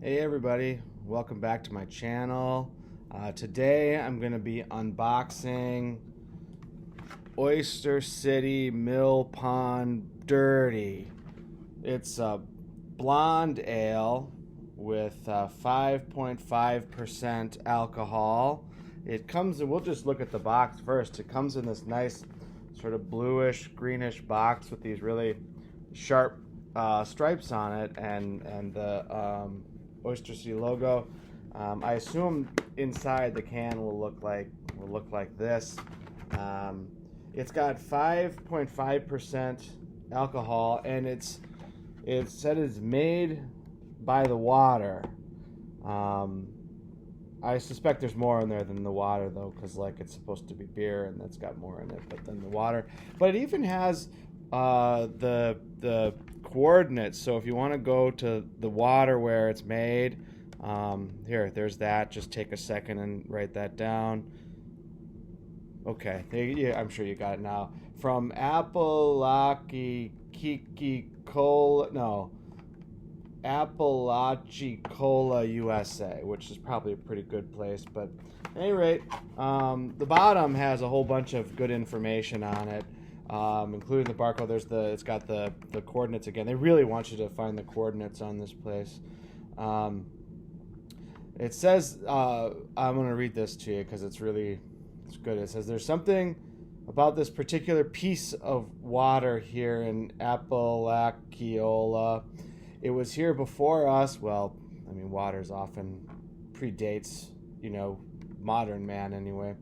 Hey everybody, welcome back to my channel. Today I'm going to be unboxing Oyster City Mill Pond Dirty. It's a blonde ale with 5.5% alcohol. It comes, and we'll just look at the box first. It comes in this nice sort of bluish, greenish box with these really sharp stripes on it, and the Oyster City logo. I assume inside the can will look like this. It's got 5.5% alcohol, and it said it's made by the water. I suspect there's more in there than the water, though, because like it's supposed to be beer and that's got more in it, but than the water. But it even has the coordinates. So if you want to go to the water where it's made, there's that. Just take a second and write that down. Okay, yeah, I'm sure you got it now. From Apalachicola, USA, which is probably a pretty good place. But at any rate, the bottom has a whole bunch of good information on it, including the barcode. It's got the coordinates again. They really want you to find the coordinates on this place. It says, I'm going to read this to you because it's good. It says, there's something about this particular piece of water here in Apalachicola. It was here before us. Well, I mean, water's often predates, modern man anyway.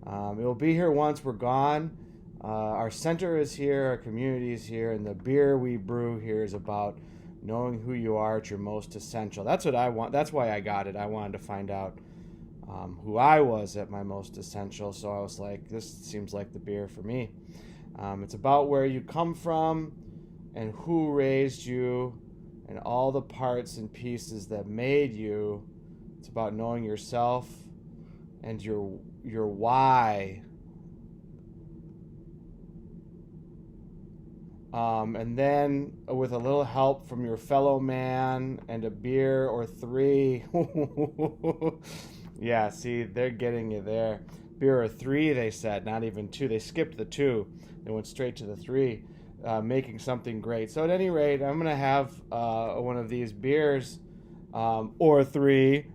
It will be here once we're gone. Our center is here, our community is here, and the beer we brew here is about knowing who you are at your most essential. That's what I want. That's why I got it. I wanted to find out who I was at my most essential. So I was like, this seems like the beer for me. It's about where you come from and who raised you and all the parts and pieces that made you. It's about knowing yourself and your why. And then with a little help from your fellow man and a beer or three. Yeah, see, they're getting you there. Beer or three, they said, not even two. They skipped the two. They went straight to the three, making something great. So at any rate, I'm going to have one of these beers or three.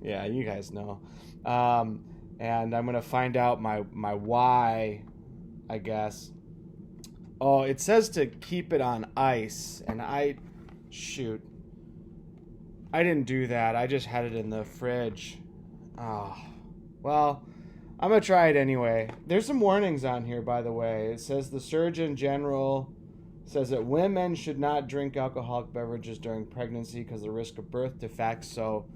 Yeah, you guys know. And I'm going to find out my why, I guess. Oh, it says to keep it on ice, and shoot, I didn't do that. I just had it in the fridge. Oh, well, I'm going to try it anyway. There's some warnings on here, by the way. It says the Surgeon General says that women should not drink alcoholic beverages during pregnancy because of the risk of birth defects. So,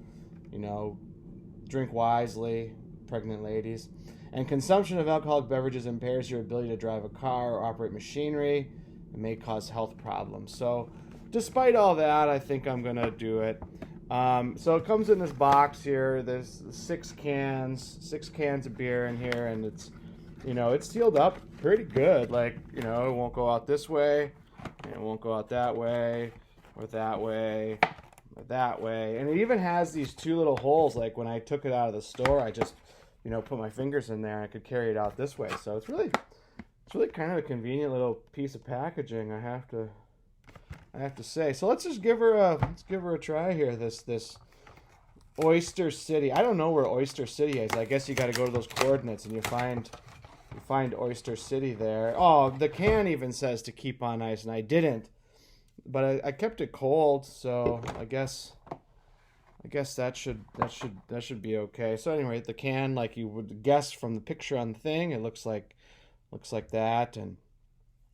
drink wisely, pregnant ladies. And consumption of alcoholic beverages impairs your ability to drive a car or operate machinery and may cause health problems. So, despite all that, I think I'm going to do it. So it comes in this box here. There's six cans of beer in here, and it's sealed up pretty good. Like, it won't go out this way, and it won't go out that way, or that way, or that way. And it even has these two little holes. Like when I took it out of the store, I just put my fingers in there and I could carry it out this way. So it's really kind of a convenient little piece of packaging, I have to say. So let's give her a try here. This Oyster City. I don't know where Oyster City is. I guess you got to go to those coordinates and you find Oyster City there. Oh, the can even says to keep on ice, and I didn't. But I kept it cold, so I guess that should be okay. So anyway, the can, like you would guess from the picture on the thing, it looks like that, and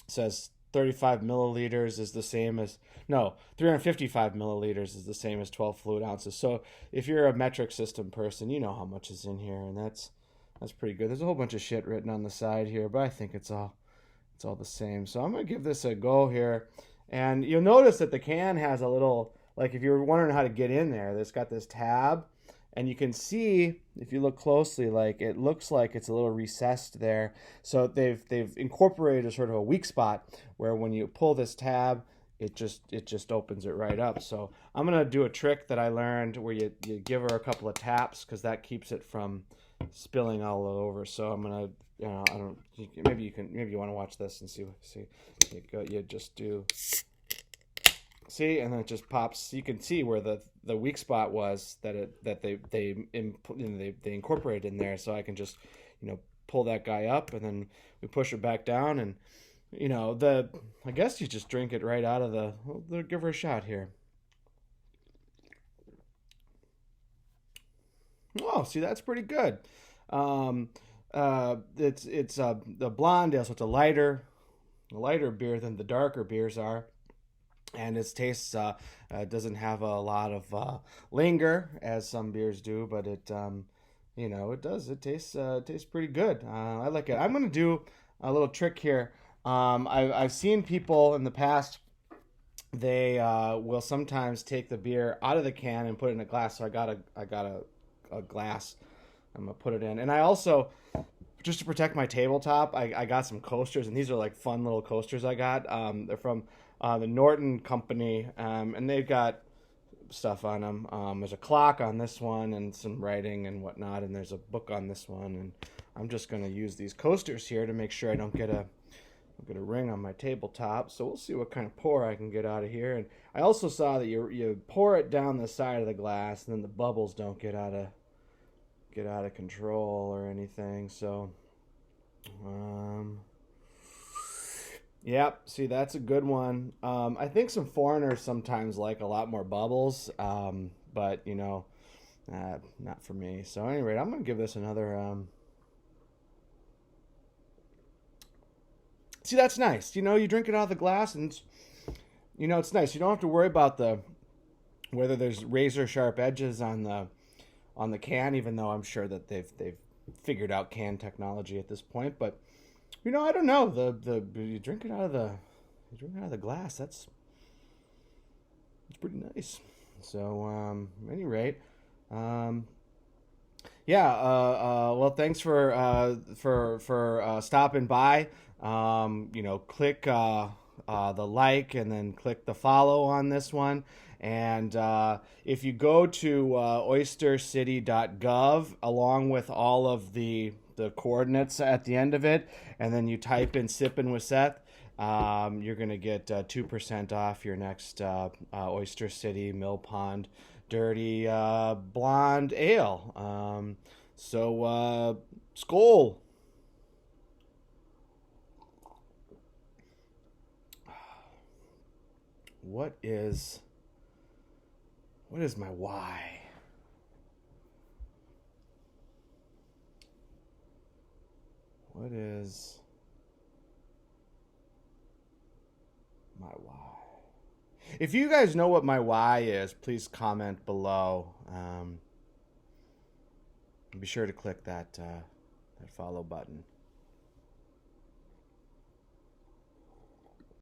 it says 35 milliliters is the same as 355 milliliters is the same as 12 fluid ounces. So if you're a metric system person, you know how much is in here, and that's pretty good. There's a whole bunch of shit written on the side here, but I think it's all the same. So I'm gonna give this a go here, and you'll notice that the can has a little. Like if you're wondering how to get in there, it's got this tab, and you can see if you look closely, like it looks like it's a little recessed there. So they've incorporated a sort of a weak spot where when you pull this tab, it just opens it right up. So I'm gonna do a trick that I learned where you give her a couple of taps because that keeps it from spilling all over. So I'm gonna, I don't, maybe you want to watch this and see you just do, see, and then it just pops. You can see where the weak spot was that they incorporated in there. So I can just pull that guy up, and then we push it back down, and I guess you just drink it right out of the. Give her a shot here. Oh, see, that's pretty good. Um, it's the blonde ale, so it's a lighter beer than the darker beers are, and its taste doesn't have a lot of linger as some beers do, but it does. It tastes pretty good. I like it. I'm gonna do a little trick here. I've seen people in the past. They will sometimes take the beer out of the can and put it in a glass. So I got a glass. I'm gonna put it in, and I also, just to protect my tabletop, I got some coasters, and these are like fun little coasters I got. They're from the Norton Company, and they've got stuff on them. There's a clock on this one, and some writing and whatnot, and there's a book on this one. And I'm just gonna use these coasters here to make sure I don't get a ring on my tabletop. So we'll see what kind of pour I can get out of here. And I also saw that you pour it down the side of the glass, and then the bubbles don't get out of control or anything. So yep, see, that's a good one. I think some foreigners sometimes like a lot more bubbles, but not for me. So anyway, I'm gonna give this another. See, that's nice. You drink it out of the glass, and it's nice. You don't have to worry about whether there's razor sharp edges on the can, even though I'm sure that they've figured out can technology at this point. But I don't know. You drink it out of the glass. That's pretty nice. So at any rate, yeah. Well, thanks for stopping by. Click the like, and then click the follow on this one. And if you go to oystercity.gov along with all of the coordinates at the end of it, and then you type in Sippin' with Seth, you're going to get 2% off your next Oyster City Mill Pond Dirty Blonde Ale. So, skål! What is my why? What is my why? If you guys know what my why is, please comment below. Be sure to click that follow button.